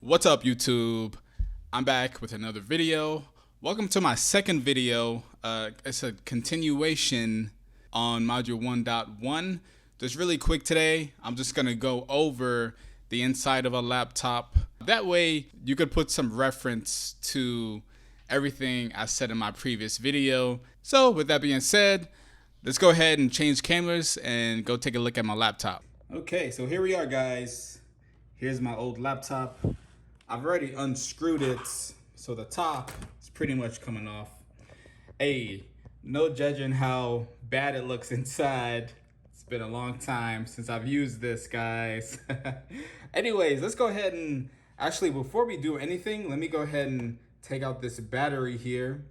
What's up, YouTube? I'm back with another video. Welcome to my second video. It's a continuation on module 1.1. Just really quick today, I'm just gonna go over the inside of a laptop. That way you could put some reference to everything I said in my previous video. So with that being said, let's go ahead and change cameras and go take a look at my laptop. Okay, so here we are, guys. Here's my old laptop. I've already unscrewed it, so the top is pretty much coming off. Hey, no judging how bad it looks inside. It's been a long time since I've used this, guys. Anyways, let's go ahead and actually, before we do anything, let me go ahead and take out this battery here,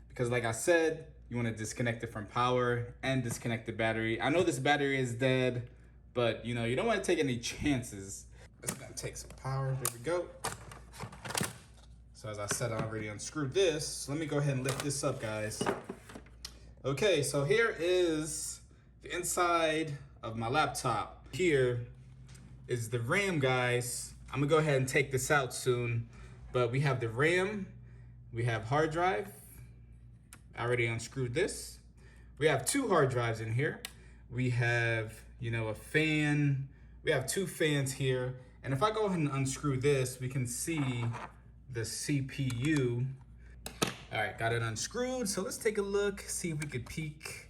because like I said, you want to disconnect it from power and disconnect the battery. I know this battery is dead, but you don't want to take any chances. It's gonna take some power. There we go. So as I said, I already unscrewed this. So let me go ahead and lift this up, guys. Okay, so here is the inside of my laptop. Here is the RAM, guys. I'm gonna go ahead and take this out soon, but we have the RAM, we have hard drive. I already unscrewed this. We have two hard drives in here. We have, a fan. We have two fans here. And if I go ahead and unscrew this, we can see the CPU. All right, got it unscrewed. So let's take a look, see if we could peek.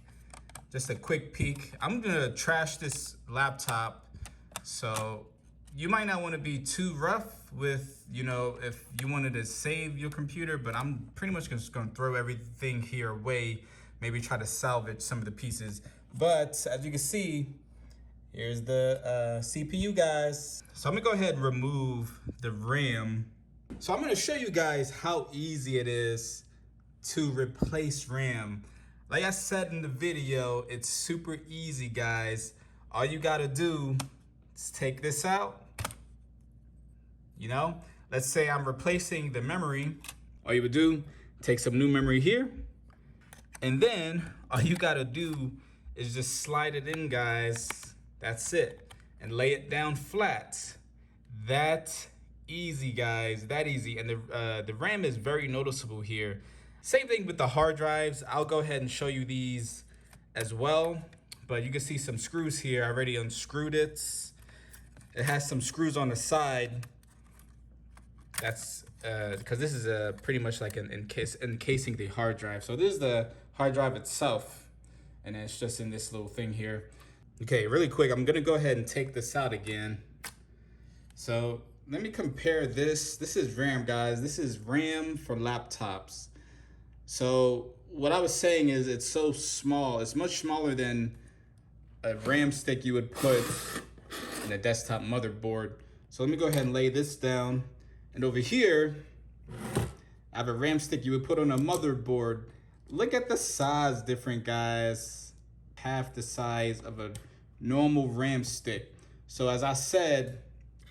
Just a quick peek. I'm gonna trash this laptop. So you might not wanna be too rough with, if you wanted to save your computer, but I'm pretty much just gonna throw everything here away, maybe try to salvage some of the pieces. But as you can see, here's the CPU, guys. So I'm gonna go ahead and remove the RAM. So I'm gonna show you guys how easy it is to replace RAM. Like I said in the video, it's super easy, guys. All you gotta do is take this out. Let's say I'm replacing the memory. All you would do, take some new memory here. And then all you gotta do is just slide it in, guys. That's it. And lay it down flat. That easy, guys, that easy. And the RAM is very noticeable here. Same thing with the hard drives. I'll go ahead and show you these as well. But you can see some screws here. I already unscrewed it. It has some screws on the side. That's because this is pretty much like encasing the hard drive. So this is the hard drive itself. And it's just in this little thing here. Okay, really quick, I'm gonna go ahead and take this out again. So let me compare this. This is RAM, guys. This is RAM for laptops. So what I was saying is it's so small. It's much smaller than a RAM stick you would put in a desktop motherboard. So let me go ahead and lay this down. And over here, I have a RAM stick you would put on a motherboard. Look at the size difference, guys. Half the size of a normal RAM stick. So as I said,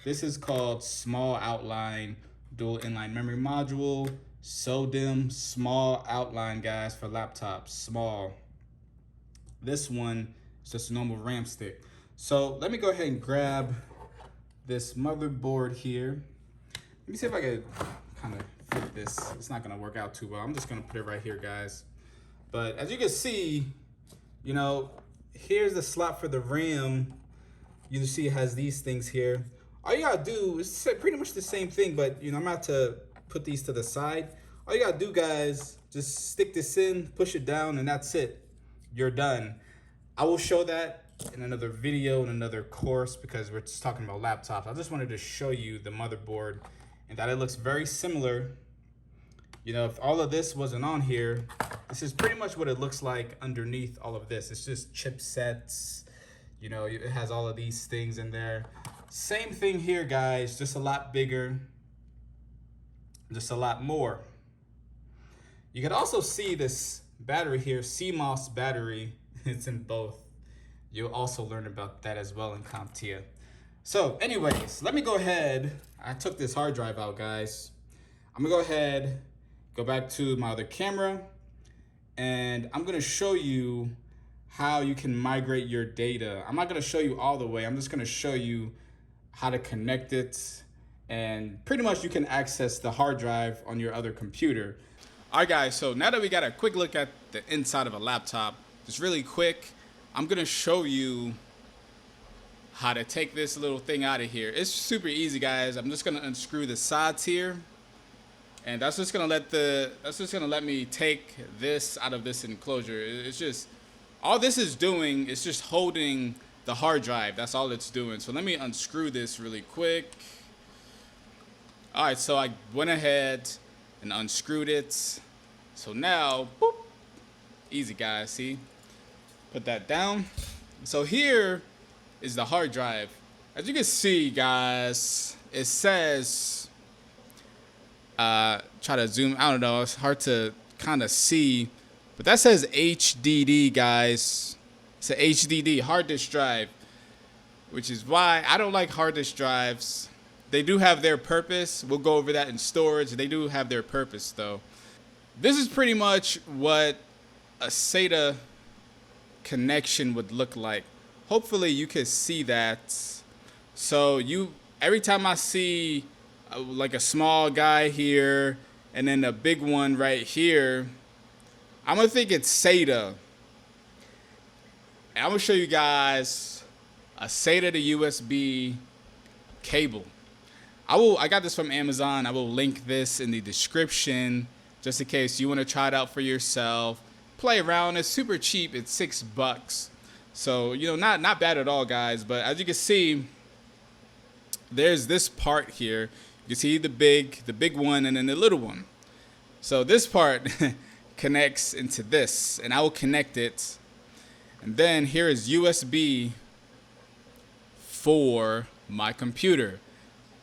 this is called small outline dual inline memory module. SODIMM, small outline, guys, for laptops, small. This one is just a normal RAM stick. So let me go ahead and grab this motherboard here. Let me see if I can kind of fit this. It's not gonna work out too well. I'm just gonna put it right here, guys. But as you can see, here's the slot for the RAM. You see it has these things here. All you gotta do is pretty much the same thing, but I'm about to put these to the side. All you gotta do, guys, just stick this in, push it down, and that's it. You're done. I will show that in another video, in another course, because we're just talking about laptops. I just wanted to show you the motherboard and that it looks very similar. If all of this wasn't on here, this is pretty much what it looks like underneath all of this. It's just chipsets. It has all of these things in there. Same thing here, guys, just a lot bigger, just a lot more. You can also see this battery here, CMOS battery. It's in both. You'll also learn about that as well in CompTIA. So anyways, let me go ahead. I took this hard drive out, guys. I'm gonna go ahead, go back to my other camera, and I'm gonna show you how you can migrate your data. I'm not gonna show you all the way. I'm just gonna show you how to connect it and pretty much you can access the hard drive on your other computer. All right, guys, so now that we got a quick look at the inside of a laptop, just really quick, I'm gonna show you how to take this little thing out of here. It's super easy, guys. I'm just gonna unscrew the sides here, and that's just gonna let me take this out of this enclosure. It's just, all this is doing is just holding the hard drive. That's all it's doing. So let me unscrew this really quick. All right, so I went ahead and unscrewed it. So now, boop, easy, guys, see? Put that down. So here is the hard drive. As you can see, guys, it says, try to zoom, I don't know, it's hard to kind of see, but that says HDD, guys. It's an HDD, hard disk drive, which is why I don't like hard disk drives. They do have their purpose. We'll go over that in storage. They do have their purpose, though. This is pretty much what a SATA connection would look like. Hopefully you can see that. So every time I see like a small guy here and then a big one right here, I'm gonna think it's SATA. And I'm gonna show you guys a SATA to USB cable. I got this from Amazon. I will link this in the description just in case you want to try it out for yourself. Play around. It's super cheap. It's $6. So, you know, not bad at all, guys. But as you can see, there's this part here. You can see the big one and then the little one. So this part connects into this, and I will connect it. And then here is USB for my computer.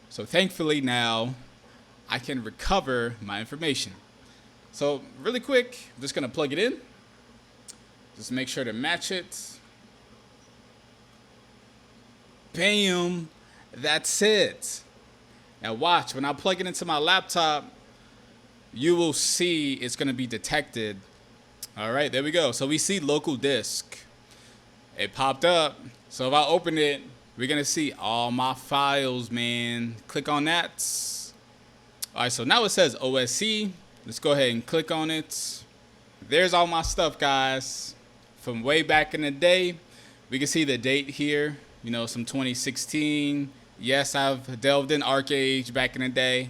So thankfully now I can recover my information. So really quick, I'm just gonna plug it in. Just make sure to match it. Bam, that's it. Now watch, when I plug it into my laptop, you will see it's gonna be detected. All right, there we go. So we see local disk. It popped up. So if I open it, we're gonna see all my files, man. Click on that. All right, so now it says OSC. Let's go ahead and click on it. There's all my stuff, guys, from way back in the day. We can see the date here, you know, some 2016. Yes, I've delved in ArcAge back in the day.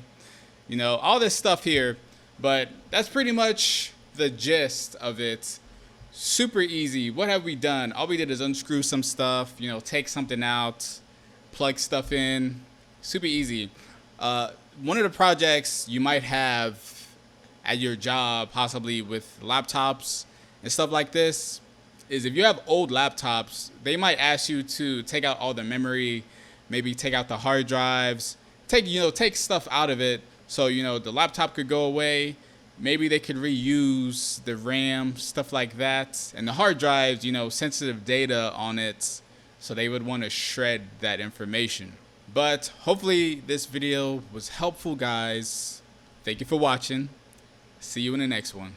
You know, all this stuff here, but that's pretty much the gist of it. Super easy. What have we done? All we did is unscrew some stuff, you know, take something out, plug stuff in. Super easy. One of the projects you might have at your job, possibly with laptops and stuff like this, is if you have old laptops, they might ask you to take out all the memory, maybe take out the hard drives, take stuff out of it so, you know, the laptop could go away. Maybe they could reuse the RAM, stuff like that. And the hard drives, you know, sensitive data on it, so they would want to shred that information. But hopefully this video was helpful, guys. Thank you for watching. See you in the next one.